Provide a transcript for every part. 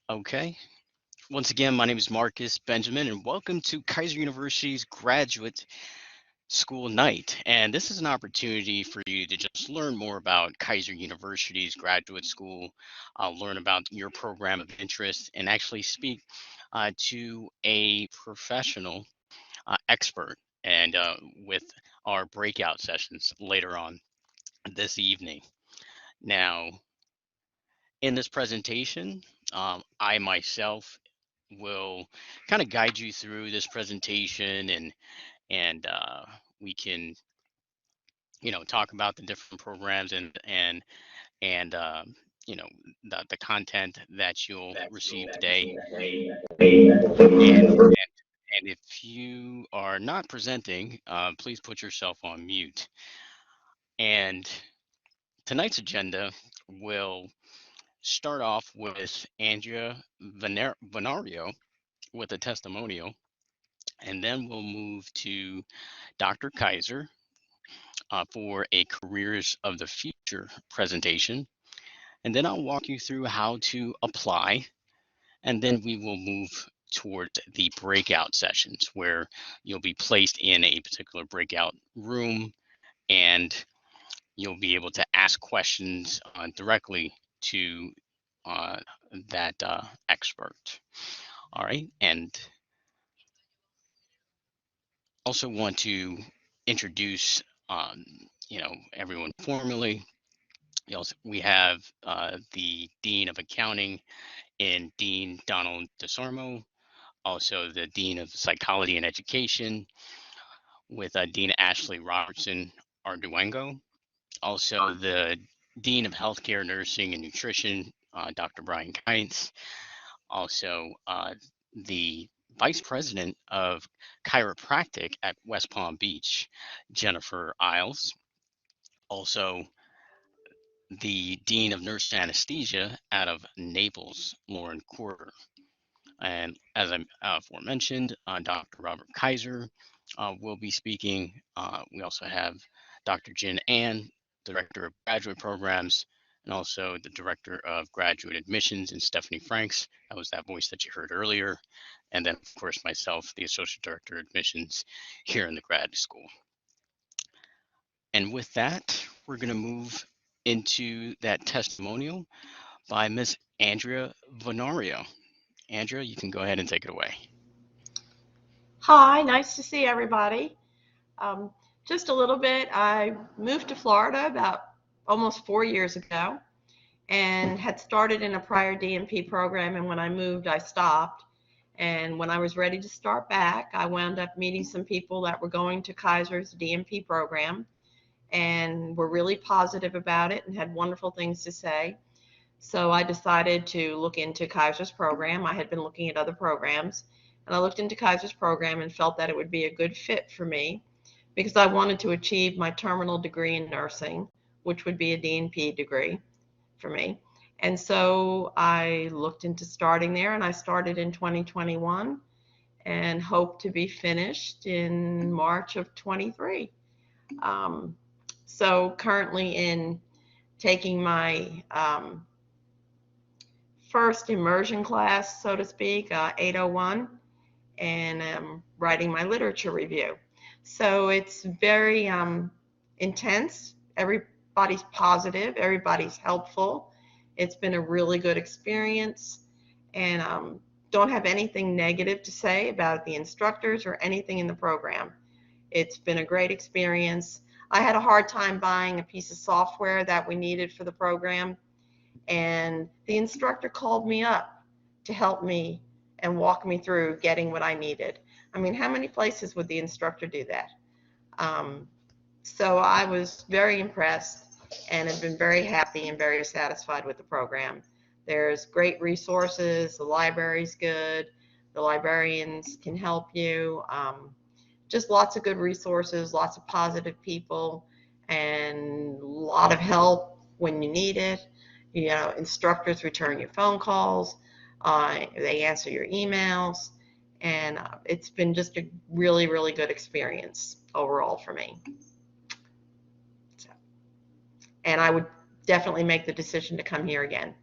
Okay. Once again, my name is Marcus Benjamin, and welcome to Keiser University's Graduate School Night. And this is an opportunity for you to just learn more about Keiser University's graduate school, learn about your program of interest, and actually speak to a professional expert and with our breakout sessions later on this evening. Now, in this presentation, I myself will kind of guide you through this presentation and we can talk about the different programs and you know the content that you'll receive today and and if you are not presenting, please put yourself on mute. And tonight's agenda will start off with Andrea Venario with a testimonial, and then we'll move to Dr. Kaiser for a Careers of the Future presentation. And then I'll walk you through how to apply. And then we will move towards the breakout sessions where you'll be placed in a particular breakout room and you'll be able to ask questions directly to uh, that expert. All right. And also want to introduce, everyone formally. We have the Dean of Accounting and Dean Donald DeSarmo, also the Dean of Psychology and Education with Dean Ashley Robertson Arduengo, also the Dean of Healthcare, Nursing, and Nutrition, Dr. Brian Kites, also the Vice President of Chiropractic at West Palm Beach, Jennifer Isles, also the Dean of Nurse Anesthesia out of Naples, Lauren Quarter. And as I aforementioned, Dr. Robert Kaiser will be speaking. We also have Dr. Jin An, Director of Graduate Programs, and also the Director of Graduate Admissions, and Stephanie Franks. That was that voice that you heard earlier. And then, of course, myself, the Associate Director of Admissions here in the grad school. And with that, we're going to move into that testimonial by Ms. Andrea Venario. Andrea, you can go ahead and take it away. Hi, nice to see everybody. Um, just a little bit, I moved to Florida about almost 4 years ago and had started in a prior DMP program, and when I moved, I stopped. And when I was ready to start back, I wound up meeting some people that were going to Kaiser's DMP program and were really positive about it and had wonderful things to say. So I decided to look into Kaiser's program. I had been looking at other programs, and I looked into Kaiser's program and felt that it would be a good fit for me because I wanted to achieve my terminal degree in nursing, which would be a DNP degree for me. And so I looked into starting there, and I started in 2021 and hope to be finished in March of 23. Um, so currently in taking my first immersion class, so to speak, 801, and writing my literature review. So it's very intense. Everybody's positive, everybody's helpful. It's been a really good experience, and don't have anything negative to say about the instructors or anything in the program. It's been a great experience. I had a hard time buying a piece of software that we needed for the program, and the instructor called me up to help me and walk me through getting what I needed. I mean, how many places would the instructor do that? Um, so I was very impressed and have been very happy and very satisfied with the program. There's great resources, the library's good, the librarians can help you. Just lots of good resources, lots of positive people, and a lot of help when you need it. You know, instructors return your phone calls, they answer your emails, and it's been just a really, really good experience overall for me. And I would definitely make the decision to come here again.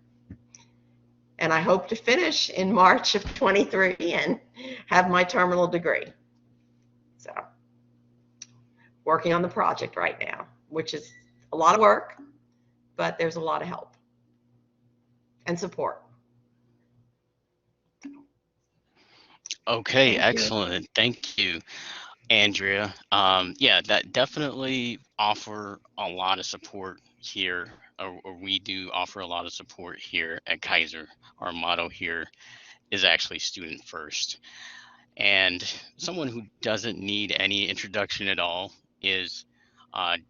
and I hope to finish in March of 23 and have my terminal degree. So, working on the project right now, which is a lot of work, but there's a lot of help and support. Okay, Thank you. excellent. Thank you, Andrea. Yeah, that definitely offer a lot of support here, or we do offer a lot of support here at Kaiser. Our motto here is actually student first. And someone who doesn't need any introduction at all is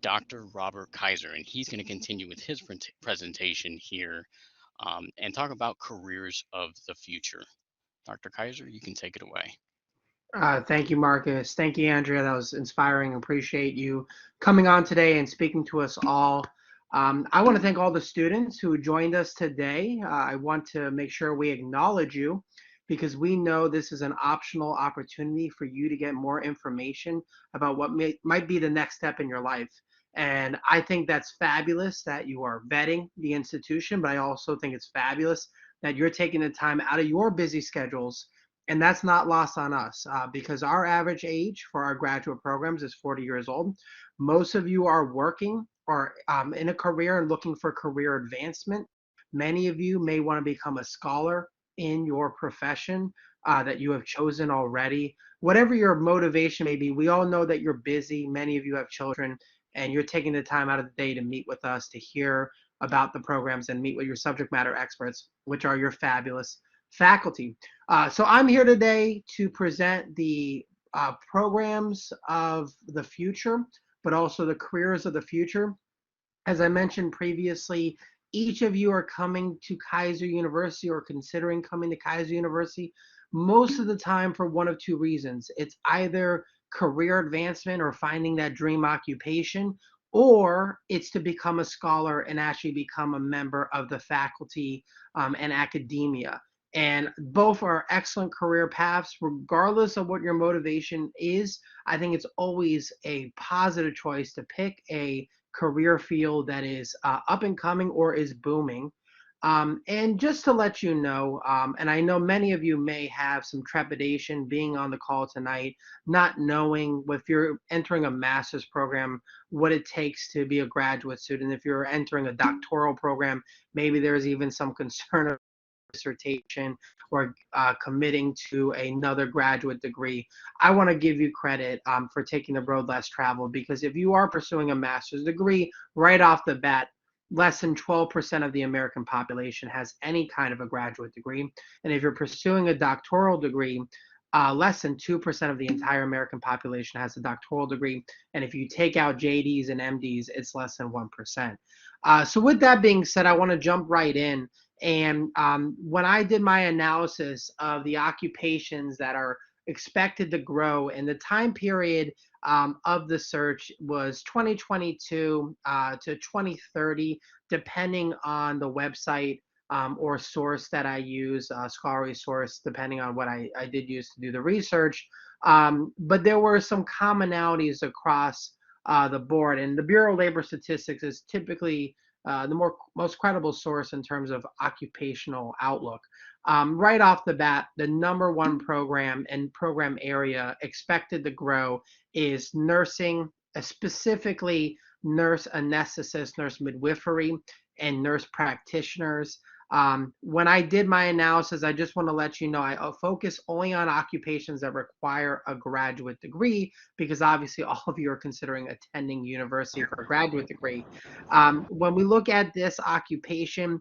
Dr. Robert Kaiser, and he's going to continue with his presentation here and talk about careers of the future. Dr. Kaiser, you can take it away. Thank you, Marcus. Thank you, Andrea. That was inspiring. Appreciate you coming on today and speaking to us all. I want to thank all the students who joined us today. I want to make sure we acknowledge you because we know this is an optional opportunity for you to get more information about what might be the next step in your life. And I think that's fabulous that you are vetting the institution, but I also think it's fabulous that you're taking the time out of your busy schedules, and that's not lost on us because our average age for our graduate programs is 40 years old. Most of you are working or in a career and looking for career advancement. Many of you may want to become a scholar in your profession that you have chosen already. Whatever your motivation may be, we all know that you're busy. Many of you have children, and you're taking the time out of the day to meet with us to hear about the programs and meet with your subject matter experts, which are your fabulous faculty. So I'm here today to present the programs of the future, but also the careers of the future. As I mentioned previously, each of you are coming to Keiser University or considering coming to Keiser University most of the time for one of two reasons. It's either career advancement or finding that dream occupation, or it's to become a scholar and actually become a member of the faculty and academia. And both are excellent career paths, regardless of what your motivation is. I think it's always a positive choice to pick a career field that is up and coming or is booming. And just to let you know, and I know many of you may have some trepidation being on the call tonight, not knowing if you're entering a master's program, what it takes to be a graduate student. If you're entering a doctoral program, maybe there's even some concern dissertation or committing to another graduate degree. I want to give you credit for taking the road less traveled, because if you are pursuing a master's degree right off the bat, less than 12% of the American population has any kind of a graduate degree. And if you're pursuing a doctoral degree, less than 2% of the entire American population has a doctoral degree. And if you take out JDs and MDs, it's less than 1%. So with that being said, I want to jump right in. And when I did my analysis of the occupations that are expected to grow, and the time period of the search was 2022 to 2030, depending on the website or source that I use, scholarly source, depending on what I did use to do the research. But there were some commonalities across the board, and the Bureau of Labor Statistics is typically the most credible source in terms of occupational outlook. Right off the bat, the number one program and program area expected to grow is nursing, specifically nurse anesthetist, nurse midwifery, and nurse practitioners. When I did my analysis, I just want to let you know I focus only on occupations that require a graduate degree, because obviously all of you are considering attending university for a graduate degree. When we look at this occupation,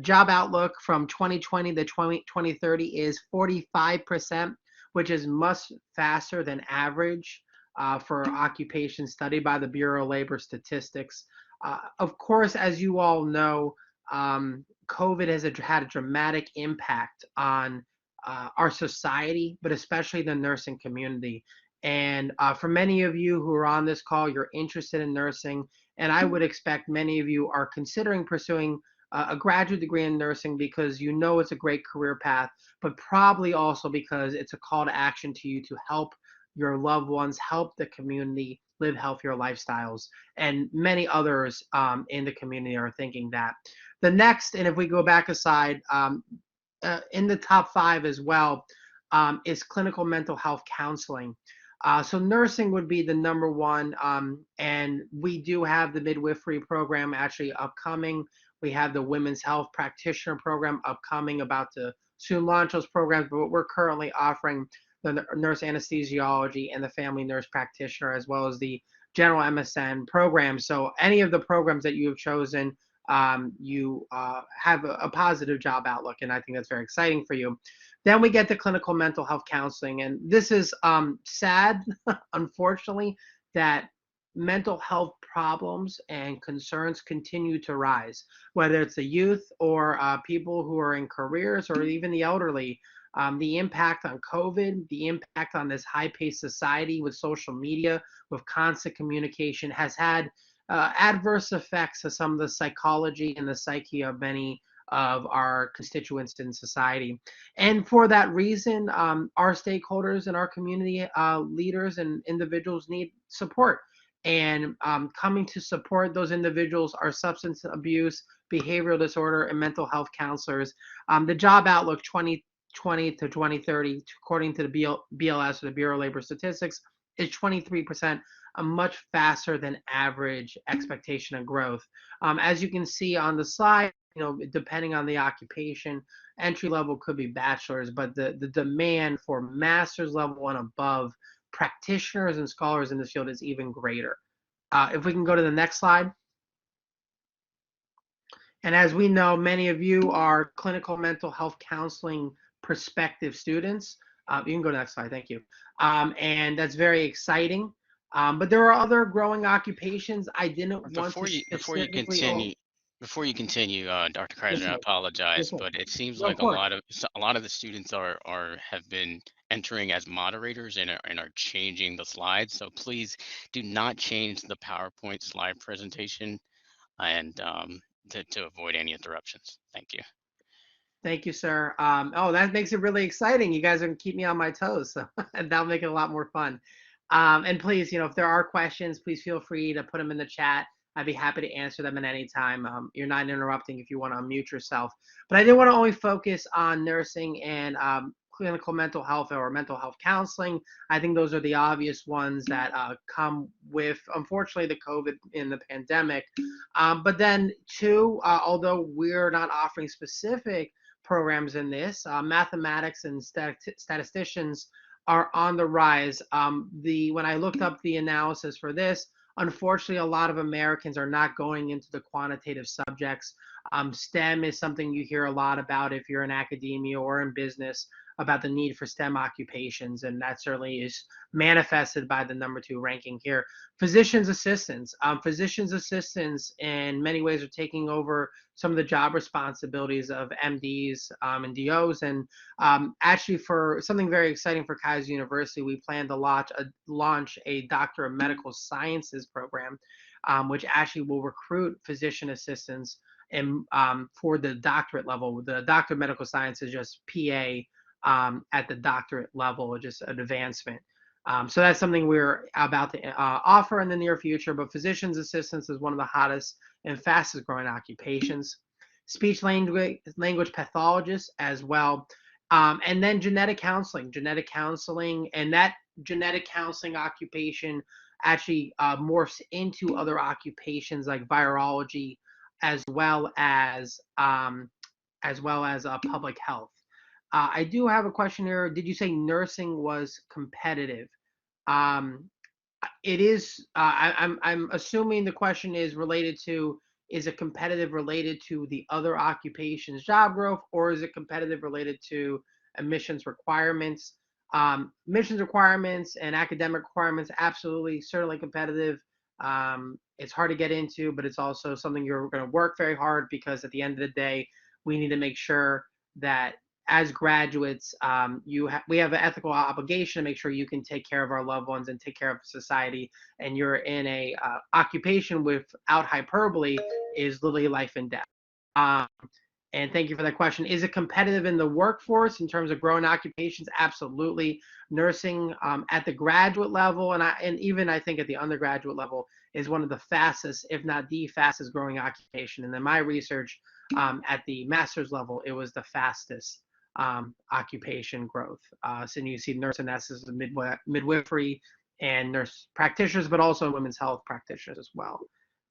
job outlook from 2020 to 2030 is 45%, which is much faster than average for occupations studied by the Bureau of Labor Statistics. Of course, as you all know, COVID has had a dramatic impact on our society, but especially the nursing community. And for many of you who are on this call, you're interested in nursing, and I would expect many of you are considering pursuing a graduate degree in nursing because you know it's a great career path, but probably also because it's a call to action to you to help your loved ones, help the community live healthier lifestyles. And many others in the community are thinking that. The next, and if we go back aside, in the top 5 as well, is clinical mental health counseling. So nursing would be the number one, and we do have the midwifery program actually upcoming. We have the women's health practitioner program upcoming, about to soon launch those programs, but we're currently offering the nurse anesthesiology and the family nurse practitioner, as well as the general MSN program. So any of the programs that you have chosen, you have a positive job outlook, and I think that's very exciting for you. Then we get to clinical mental health counseling, and this is sad, unfortunately, that mental health problems and concerns continue to rise, whether it's the youth or people who are in careers or even the elderly. The impact on COVID, the impact on this high-paced society with social media, with constant communication, has had adverse effects to some of the psychology and the psyche of many of our constituents in society. And for that reason, our stakeholders and our community leaders and individuals need support. And coming to support those individuals are substance abuse, behavioral disorder, and mental health counselors. The job outlook 2020 to 2030, according to the BLS, or the Bureau of Labor Statistics, is 23%, a much faster than average expectation of growth. As you can see on the slide, depending on the occupation, entry level could be bachelor's, but the demand for master's level and above practitioners and scholars in this field is even greater. If we can go to the next slide. And as we know, many of you are clinical mental health counseling prospective students. You can go to the next slide, thank you. And that's very exciting. But there are other growing occupations. I didn't want to specifically. Before you continue, Dr. Keiser, I apologize, but it seems like a lot of the students have been entering as moderators and are changing the slides. So please do not change the PowerPoint slide presentation, and to avoid any interruptions. Thank you. Thank you, sir. Oh, that makes it really exciting. You guys are gonna keep me on my toes, so that'll make it a lot more fun. And please, if there are questions, please feel free to put them in the chat. I'd be happy to answer them at any time. You're not interrupting if you want to unmute yourself. But I did want to only focus on nursing and clinical mental health or mental health counseling. I think those are the obvious ones that come with, unfortunately, the COVID in the pandemic. But then, too, although we're not offering specific programs in this, mathematics and statisticians are on the rise. When I looked up the analysis for this, unfortunately, a lot of Americans are not going into the quantitative subjects. STEM is something you hear a lot about if you're in academia or in business, about the need for STEM occupations, and that certainly is manifested by the number 2 ranking here. Physician's assistants. Physician's assistants in many ways are taking over some of the job responsibilities of MDs and DOs. And actually, for something very exciting for Keiser University, we plan to launch a Doctor of Medical Sciences program, which actually will recruit physician assistants and for the doctorate level. The Doctor of Medical Science is just PA at the doctorate level, just an advancement. So that's something we're about to offer in the near future. But physician's assistants is one of the hottest and fastest growing occupations. Speech language pathologists as well. And then genetic counseling, and that genetic counseling occupation actually morphs into other occupations like virology, as well as public health. I do have a question here. Did you say nursing was competitive? It is. I'm assuming the question is related to, is it competitive related to the other occupations job growth, or is it competitive related to admissions requirements? Admissions requirements and academic requirements, absolutely, certainly competitive. It's hard to get into, but it's also something you're going to work very hard, because at the end of the day, we need to make sure that as graduates, we have an ethical obligation to make sure you can take care of our loved ones and take care of society. And you're in a occupation without hyperbole is literally life and death. And thank you for that question. Is it competitive in the workforce in terms of growing occupations? Absolutely. Nursing at the graduate level, and even I think at the undergraduate level, is one of the fastest, if not the fastest growing occupation. And in my research, At the master's level, it was the fastest occupation growth. So you see nurse anesthetists, midwifery, and nurse practitioners, but also women's health practitioners as well.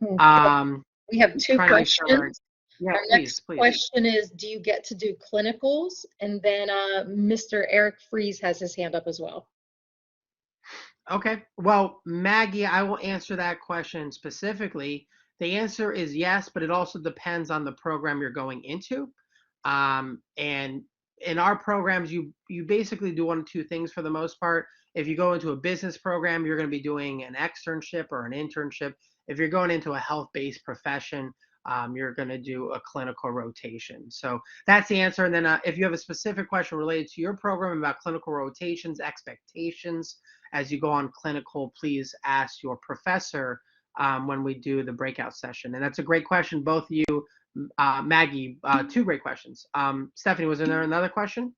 We have two questions. Yeah, Our please. next question is, do you get to do clinicals? And then Mr. Eric Fries has his hand up as well. Okay. Well, Maggie, I will answer that question specifically. The answer is yes, but it also depends on the program you're going into. And in our programs, you basically do one of two things for the most part. If you go into a business program, you're going to be doing an externship or an internship. If you're going into a health-based profession, you're going to do a clinical rotation. So that's the answer. And then if you have a specific question related to your program about clinical rotations, expectations as you go on clinical, please ask your professor when we do the breakout session. And that's a great question. Both of you, Maggie, two great questions. Stephanie, was there another question?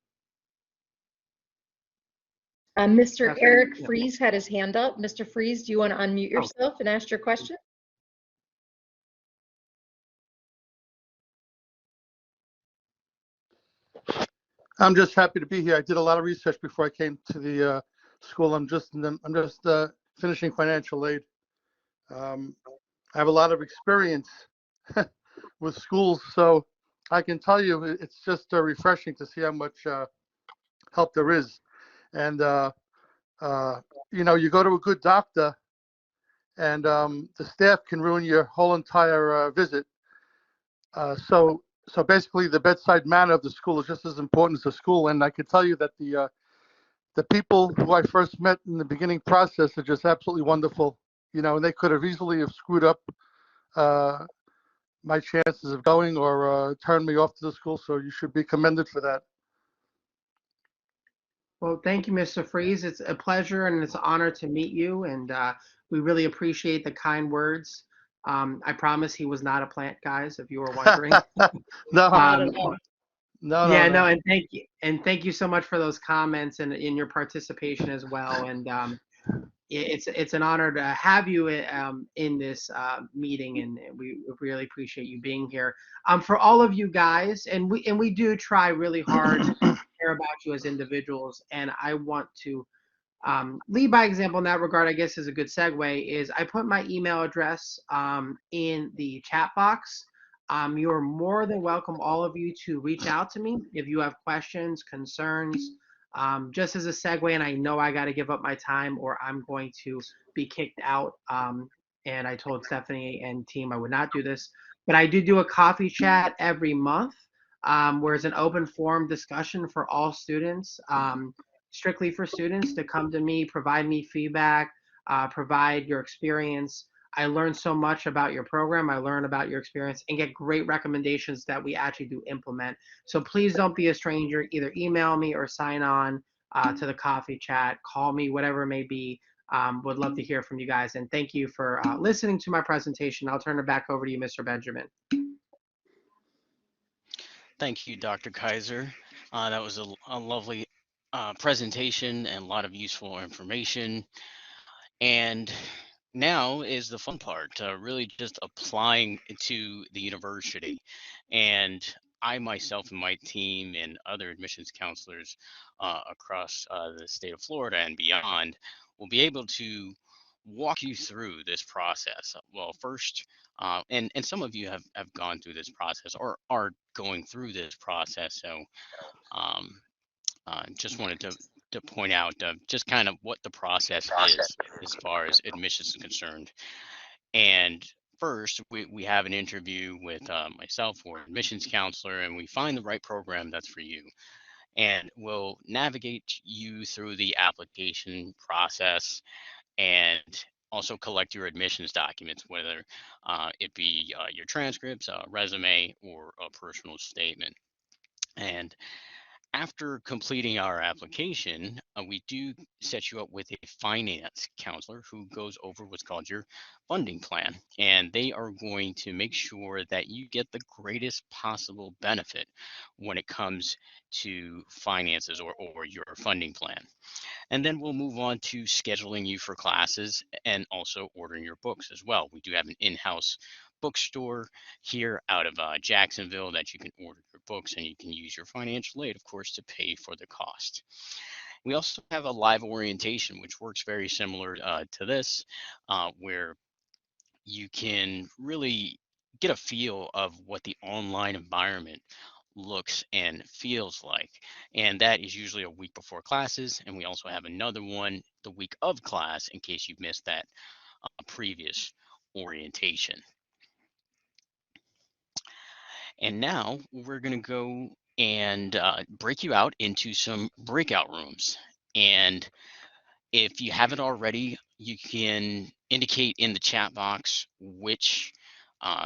Mr. Eric Fries had his hand up. Mr. Fries, do you want to unmute yourself and ask your question? I'm just happy to be here. I did a lot of research before I came to the school. I'm just finishing financial aid. I have a lot of experience with schools, so I can tell you it's just refreshing to see how much help there is. And you go to a good doctor, and the staff can ruin your whole entire visit. So basically, the bedside manner of the school is just as important as the school. And I can tell you that the people who I first met in the beginning process are just absolutely wonderful. And they could have easily have screwed up my chances of going or turned me off to the school. So you should be commended for that. Well, thank you, Mr. Fries. It's a pleasure and it's an honor to meet you. And we really appreciate the kind words. I promise he was not a plant, guys, if you were wondering. No. No, and thank you so much for those comments and in your participation as well. And it's an honor to have you in this meeting, and we really appreciate you being here. For all of you guys, and we do try really hard to care about you as individuals, and I want to lead by example in that regard. I guess is a good segue. Is I put my email address in the chat box. You're more than welcome, all of you, to reach out to me if you have questions, concerns. Just as a segue, and I know I got to give up my time or I'm going to be kicked out. And I told Stephanie and team I would not do this, but I do a coffee chat every month, where it's an open forum discussion for all students, strictly for students to come to me, provide me feedback, provide your experience. I learned so much about your program. I learned about your experience and get great recommendations that we actually do implement. So please don't be a stranger. Either email me or sign on to the coffee chat, call me, whatever it may be. Would love to hear from you guys. And thank you for listening to my presentation. I'll turn it back over to you, Mr. Benjamin. Thank you, Dr. Keiser. That was a lovely presentation and a lot of useful information. And now is the fun part, really just applying to the university. And I myself and my team and other admissions counselors across the state of Florida and beyond will be able to walk you through this process. Well, first, and some of you have gone through this process or are going through this process. So just wanted to point out just kind of what the process is as far as admissions is concerned. And first, we have an interview with myself or admissions counselor, and we find the right program that's for you. And we'll navigate you through the application process and also collect your admissions documents, whether it be your transcripts, resume, or a personal statement. And after completing our application, we do set you up with a finance counselor who goes over what's called your funding plan. And they are going to make sure that you get the greatest possible benefit when it comes to finances or your funding plan. And then we'll move on to scheduling you for classes and also ordering your books as well. We do have an in-house bookstore here out of Jacksonville that you can order your books, and you can use your financial aid, of course, to pay for the cost. We also have a live orientation, which works very similar to this, where you can really get a feel of what the online environment looks and feels like. And that is usually a week before classes. And we also have another one the week of class in case you've missed that previous orientation. And now we're going to go and break you out into some breakout rooms. And if you haven't already, you can indicate in the chat box which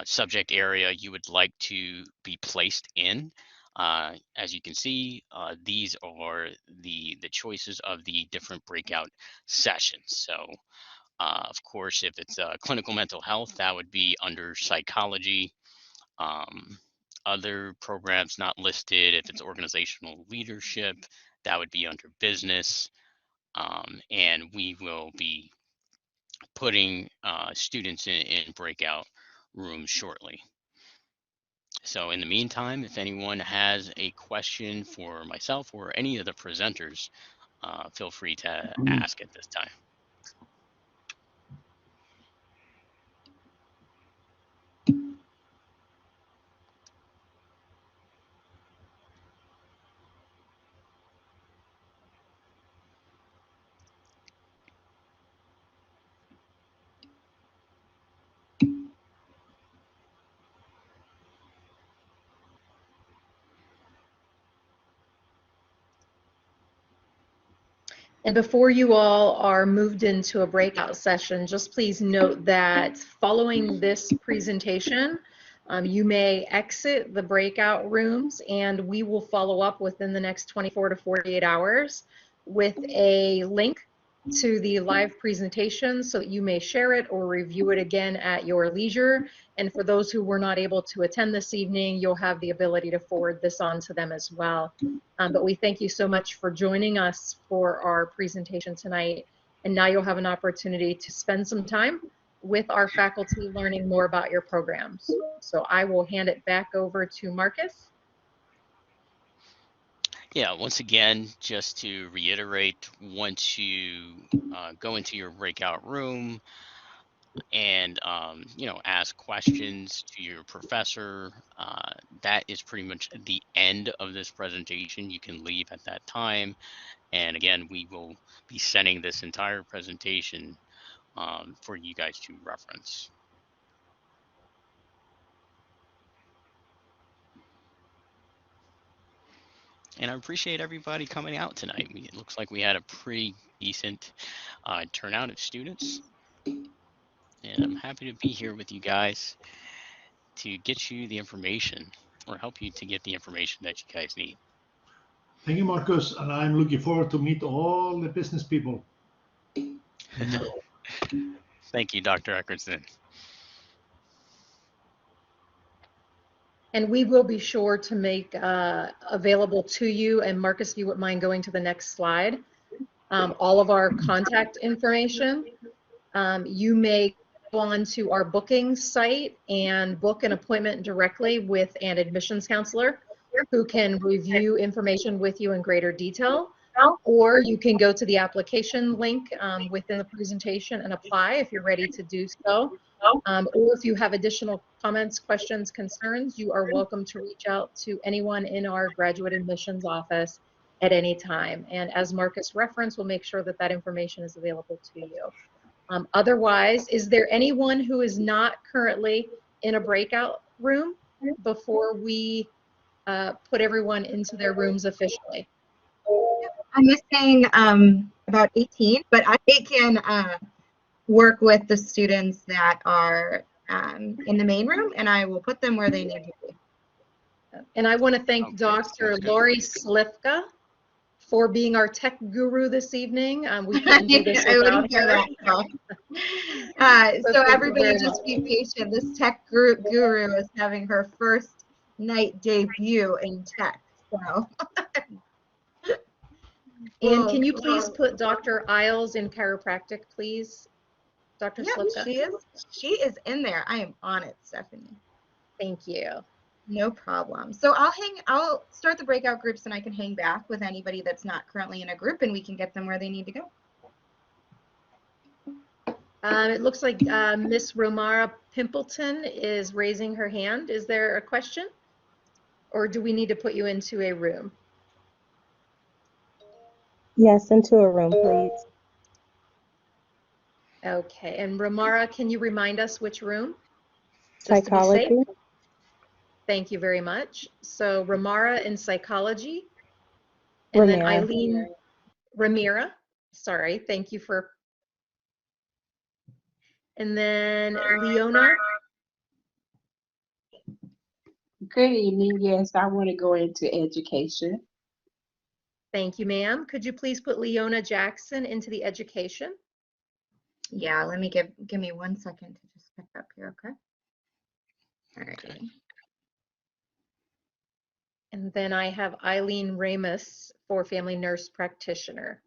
subject area you would like to be placed in. As you can see, these are the choices of the different breakout sessions. So, of course, if it's clinical mental health, that would be under psychology. Um, Other programs not listed, if it's organizational leadership, that would be under business. And we will be putting students in breakout rooms shortly. So in the meantime, if anyone has a question for myself or any of the presenters, feel free to ask at this time. And before you all are moved into a breakout session, just please note that following this presentation, you may exit the breakout rooms, and we will follow up within the next 24 to 48 hours with a link to the live presentation so that you may share it or review it again at your leisure. And for those who were not able to attend this evening, you'll have the ability to forward this on to them as well. But we thank you so much for joining us for our presentation tonight. And now you'll have an opportunity to spend some time with our faculty learning more about your programs. So I will hand it back over to Marcus. Yeah, once again, just to reiterate, once you go into your breakout room and ask questions to your professor, that is pretty much the end of this presentation. You can leave at that time. And again, we will be sending this entire presentation for you guys to reference. And I appreciate everybody coming out tonight. It looks like we had a pretty decent turnout of students. And I'm happy to be here with you guys to get you the information or help you to get the information that you guys need. Thank you, Marcus, and I'm looking forward to meet all the business people. Thank you, Dr. Eckerson. And we will be sure to make available to you, and Marcus, if you wouldn't mind going to the next slide, all of our contact information. You may go on to our booking site and book an appointment directly with an admissions counselor who can review information with you in greater detail. Or you can go to the application link within the presentation and apply if you're ready to do so. Or if you have additional comments, questions, concerns, you are welcome to reach out to anyone in our graduate admissions office at any time. And as Marcus referenced, we'll make sure that that information is available to you. Otherwise, is there anyone who is not currently in a breakout room before we put everyone into their rooms officially? I'm missing about 18, but I can work with the students that are in the main room, and I will put them where they need to be. And I want to thank Dr. Lori Slifka for being our tech guru this evening. We couldn't do this I without wouldn't hear her. that. So thank you everybody very just much. be patient. This tech guru is having her first night debut in tech. So. And can you please put Dr. Isles in chiropractic, please? Dr. Yeah, Slipka? she is in there. I am on it, Stephanie. Thank you. No problem. So I'll start the breakout groups and I can hang back with anybody that's not currently in a group and we can get them where they need to go. It looks like Miss Romara Pimpleton is raising her hand. Is there a question? Or do we need to put you into a room? Yes, into a room, please. Okay, and Romara, can you remind us which room? Just to be safe. Psychology. Thank you very much. So Romara in psychology. And then Ramira. Eileen Ramira. Sorry, thank you for. And then Leona. Good evening. Yes, I want to go into education. Thank you, ma'am. Could you please put Leona Jackson into the education? Yeah, let me give me 1 second to just pick up here, okay? All right. Okay. And then I have Eileen Ramus for family nurse practitioner.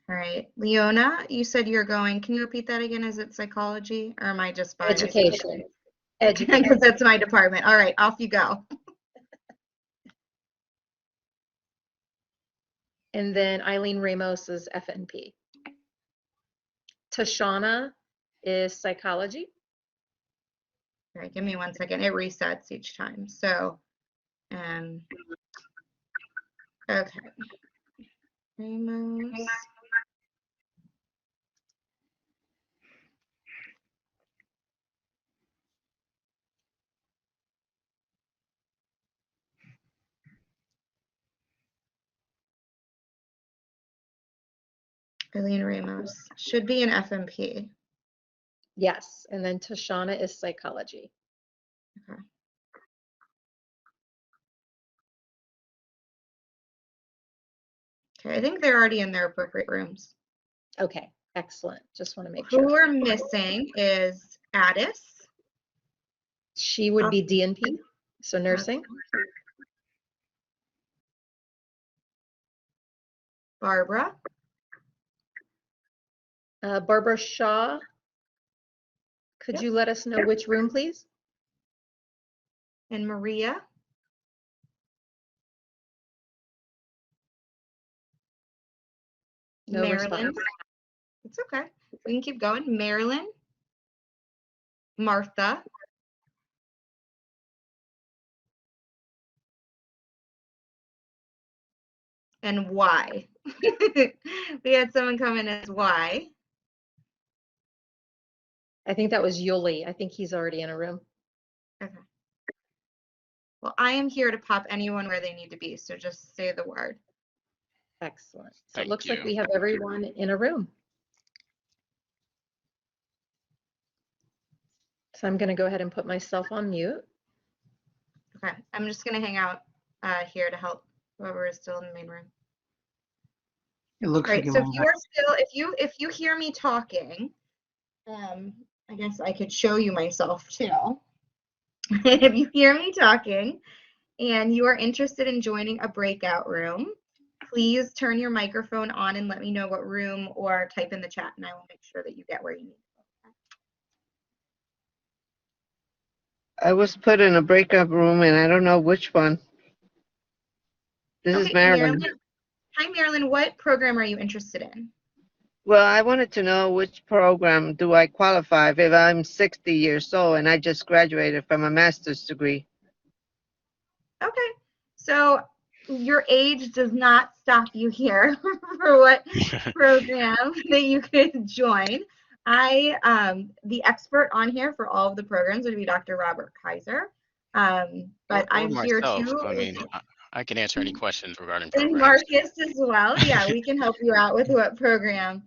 All right. Leona, you said you're going. Can you repeat that again? Is it psychology or am I just biased? Education. Because that's my department. All right, off you go. And then Eileen Ramos is FNP. Tashana is psychology. All right, give me 1 second. It resets each time. So, okay. Ramos. Eileen Ramos should be an FMP. Yes, and then Tashana is psychology. Okay. Okay, I think they're already in their appropriate rooms. Okay, excellent. Just want to make sure. Who we're missing is Addis. She would be DNP, so nursing. Barbara. Barbara Shaw, could you let us know which room, please? And Maria. No Marilyn. response. It's okay. We can keep going. Marilyn. Martha. And Y. We had someone come in as Y. I think that was Yuli. I think he's already in a room. Okay. Well, I am here to pop anyone where they need to be, so just say the word. Excellent. So Thank it looks like you. we have everyone in a room. So I'm going to go ahead and put myself on mute. Okay, I'm just going to hang out here to help whoever is still in the main room. It looks Right. like So if you are still, if you hear me talking, I guess I could show you myself too. If you hear me talking and you are interested in joining a breakout room, please turn your microphone on and let me know what room or type in the chat and I will make sure that you get where you need to go. I was put in a breakup room and I don't know which one. This is Marilyn. Hi, Marilyn. What program are you interested in? Well, I wanted to know which program do I qualify if I'm 60 years old and I just graduated from a master's degree. Okay. So your age does not stop you here for what program that you could join. The expert on here for all of the programs would be Dr. Robert Keiser. But I'm here too. I mean, I can answer any questions regarding And programs. Marcus as well. Yeah, we can help you out with what program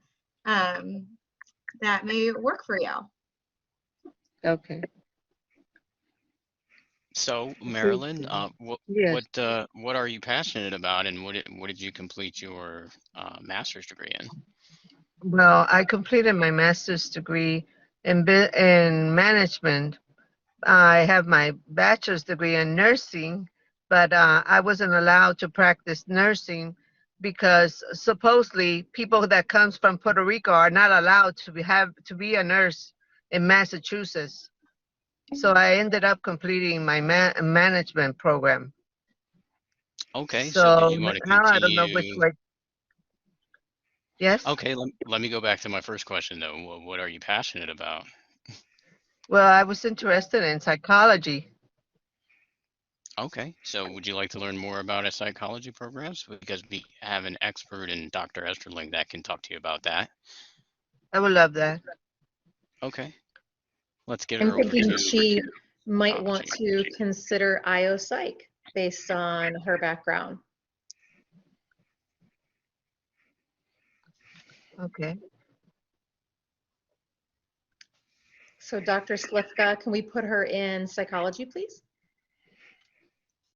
that may work for you. Okay. So, Please. Marilyn, Yes. what are you passionate about, and what did you complete your master's degree in? Well, I completed my master's degree in management. I have my bachelor's degree in nursing, but I wasn't allowed to practice nursing because supposedly people that comes from Puerto Rico are not allowed to be a nurse in Massachusetts. So I ended up completing my management program. Okay, so did So you want to now I don't know which continue? way. Yes. Okay, let me go back to my first question though. What are you passionate about? Well, I was interested in psychology. Okay, so would you like to learn more about our psychology programs? Because we have an expert in Dr. Esterling that can talk to you about that. I would love that. Okay, let's get I'm her over thinking to she might want psychology. to consider IO Psych based on her background. Okay. So Dr. Slifka, can we put her in psychology, please?